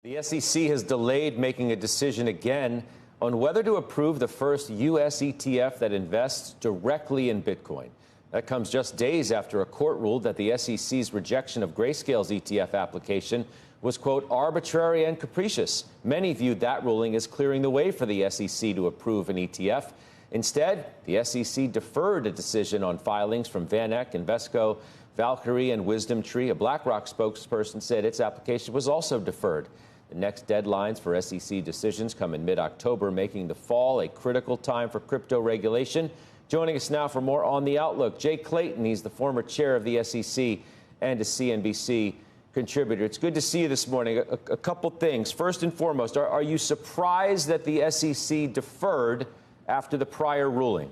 The SEC has delayed making a decision again on whether to approve the first U.S. ETF that invests directly in Bitcoin. That comes just days after a court ruled that the SEC's rejection of Grayscale's ETF application was, quote, arbitrary and capricious. Many viewed that ruling as clearing the way for the SEC to approve an ETF. Instead, the SEC deferred a decision on filings from VanEck, Invesco, Valkyrie, and WisdomTree. A BlackRock spokesperson said its application was also deferred. The next deadlines for SEC decisions come in mid-October, making the fall a critical time for crypto regulation. Joining us now for more on the outlook, Jay Clayton. He's the former chair of the SEC and a CNBC contributor. It's good to see you this morning. A couple things. First and foremost, are you surprised that the SEC deferred after the prior ruling?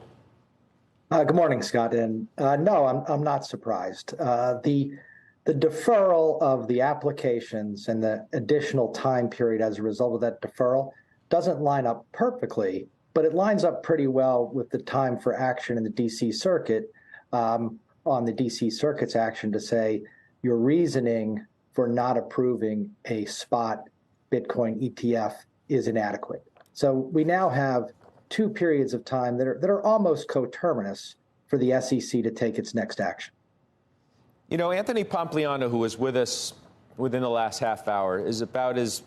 Good morning, Scott. And no, I'm not surprised. The deferral of the applications and the additional time period as a result of that deferral doesn't line up perfectly, but it lines up pretty well with the time for action in the D.C. Circuit on the D.C. Circuit's action to say your reasoning for not approving a spot Bitcoin ETF is inadequate. So we now have two periods of time that are almost coterminous for the SEC to take its next action. You know, Anthony Pompliano, who was with us within the last half hour, is about as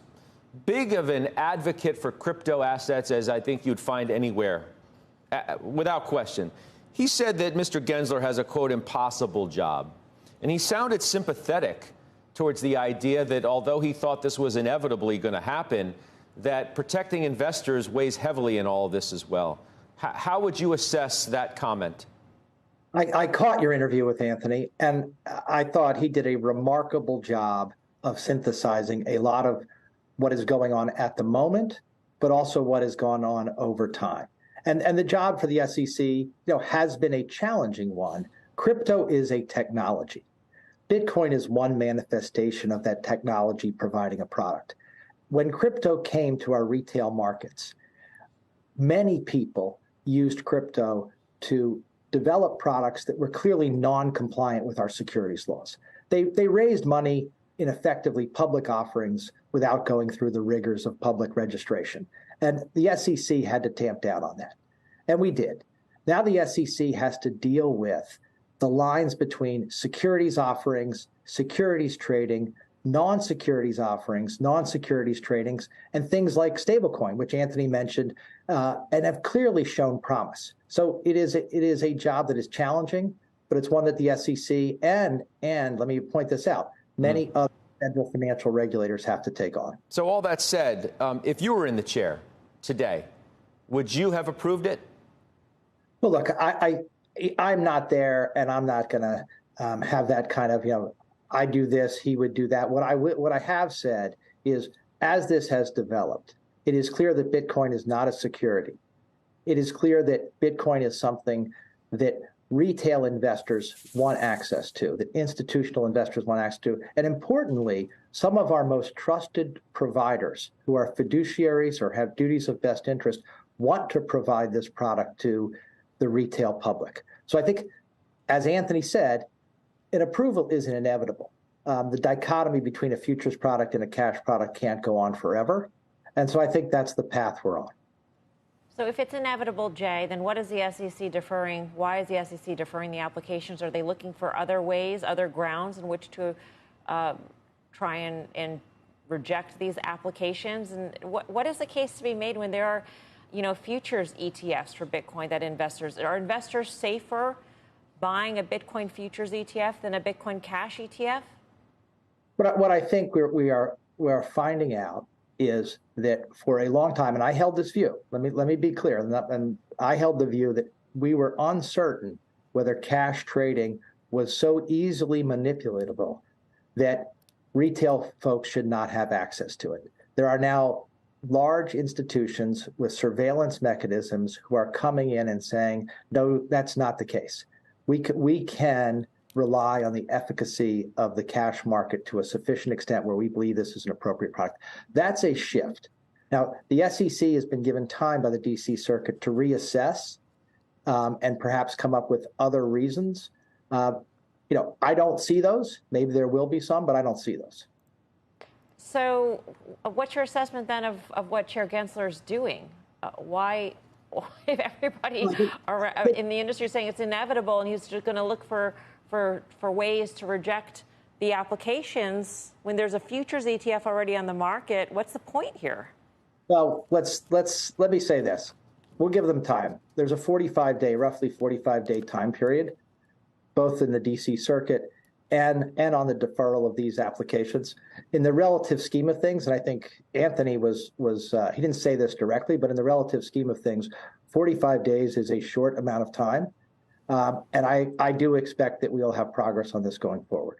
big of an advocate for crypto assets as I think you'd find anywhere, without question. He said that Mr. Gensler has a, quote, impossible job. And he sounded sympathetic towards the idea that although he thought this was inevitably going to happen, that protecting investors weighs heavily in all of this as well. How would you assess that comment? I caught your interview with Anthony, and I thought he did a remarkable job of synthesizing a lot of what is going on at the moment, but also what has gone on over time. And the job for the SEC, has been a challenging one. Crypto is a technology. Bitcoin is one manifestation of that technology providing a product. When crypto came to our retail markets, many people used crypto to develop products that were clearly non-compliant with our securities laws. They raised money in effectively public offerings without going through the rigors of public registration. And the SEC had to tamp down on that. And we did. Now the SEC has to deal with the lines between securities offerings, securities trading, non-securities offerings, non-securities tradings, and things like stablecoin, which Anthony mentioned, and have clearly shown promise. So it is a job that is challenging, but it's one that the SEC and let me point this out, many other federal financial regulators have to take on. So all that said, if you were in the chair today, would you have approved it? Well, look, I'm not there, and I'm not going to have that kind of, I do this, he would do that. What I have said is, as this has developed, it is clear that Bitcoin is not a security. It is clear that Bitcoin is something that retail investors want access to, that institutional investors want access to. And importantly, some of our most trusted providers who are fiduciaries or have duties of best interest want to provide this product to the retail public. So I think, as Anthony said, an approval isn't inevitable. The dichotomy between a futures product and a cash product can't go on forever. And so I think that's the path we're on. So if it's inevitable, Jay, then what is the SEC deferring? Why is the SEC deferring the applications? Are they looking for other ways, other grounds in which to try and reject these applications? And what is the case to be made when there are, futures ETFs for Bitcoin that are investors safer buying a Bitcoin futures ETF than a Bitcoin cash ETF? What I think we are finding out is that for a long time, and I held this view, let me be clear, and I held the view that we were uncertain whether cash trading was so easily manipulatable that retail folks should not have access to it. There are now large institutions with surveillance mechanisms who are coming in and saying, no, that's not the case. We can rely on the efficacy of the cash market to a sufficient extent where we believe this is an appropriate product. That's a shift. Now, the SEC has been given time by the D.C. Circuit to reassess and perhaps come up with other reasons. I don't see those. Maybe there will be some, but I don't see those. So, what's your assessment then of what Chair Gensler is doing? Why, if everybody in the industry is saying it's inevitable, and he's just going to look for ways to reject the applications when there's a futures ETF already on the market, what's the point here? Well, let me say this. We'll give them time. There's a roughly 45-day time period, both in the DC circuit and on the deferral of these applications. In the relative scheme of things, and I think Anthony he didn't say this directly, but in the relative scheme of things, 45 days is a short amount of time. And I do expect that we'll have progress on this going forward.